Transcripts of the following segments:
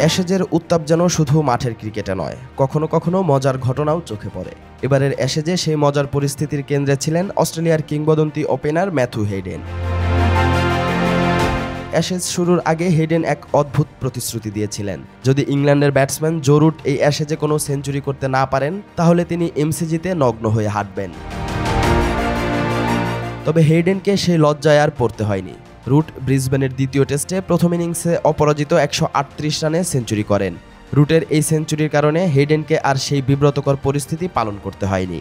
অ্যাশেজের উত্তাপ যেন শুধু মাঠের ক্রিকেটে নয়, কখনো কখনো মজার ঘটনাও চোখে পড়ে। এবারের অ্যাশেজে সেই মজার পরিস্থিতির কেন্দ্রে ছিলেন অস্ট্রেলিয়ার কিংবদন্তি ওপেনার ম্যাথু হেইডেন। অ্যাশেজ শুরুর আগে হেইডেন এক অদ্ভুত প্রতিশ্রুতি দিয়েছিলেন, যদি ইংল্যান্ডের ব্যাটসম্যান জো রুট এই অ্যাশেজে কোনো সেঞ্চুরি করতে না পারেন তাহলে তিনি এমসিজিতে নগ্ন হয়ে হাঁটবেন। তবে হেইডেনকে সেই লজ্জায় আর পড়তে হয়নি। রুট ব্রিসবেনের দ্বিতীয় টেস্টে প্রথম ইনিংসে অপরাজিত 138 রানে সেঞ্চুরি করেন। রুটের এই সেঞ্চুরির কারণে হেইডেনকে আর সেই বিব্রতকর পরিস্থিতি পালন করতে হয়নি।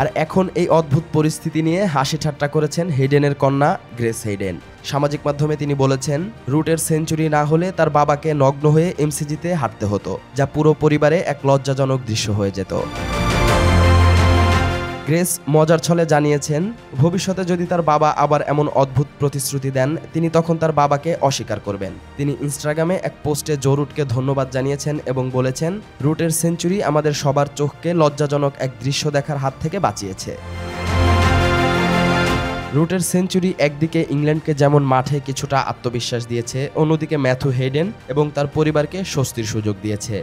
আর এখন এই অদ্ভুত পরিস্থিতি নিয়ে হাসি ঠাট্টা করেছেন হেইডেনের কন্যা গ্রেস হেইডেন। সামাজিক মাধ্যমে তিনি বলেছেন, রুটের সেঞ্চুরি না হলে তার বাবাকে নগ্ন হয়ে এমসিজিতে হাঁটতে হতো, যা পুরো পরিবারে এক লজ্জাজনক দৃশ্য হয়ে যেত। গ্রেস মজার ছলে জানিয়েছেন, ভবিষ্যতে যদি তার বাবা আবার এমন অদ্ভুত প্রতিশ্রুতি দেন, তিনি তখন তার বাবাকে অস্বীকার করবেন। তিনি ইনস্টাগ্রামে এক পোস্টে জো রুটকে ধন্যবাদ জানিয়েছেন এবং বলেছেন, রুটের সেঞ্চুরি আমাদের সবার চোখকে লজ্জাজনক এক দৃশ্য দেখার হাত থেকে বাঁচিয়েছে। রুটের সেঞ্চুরি একদিকে ইংল্যান্ডকে যেমন মাঠে কিছুটা আত্মবিশ্বাস দিয়েছে, অন্যদিকে ম্যাথু হেইডেন এবং তার পরিবারকে স্বস্তির সুযোগ দিয়েছে।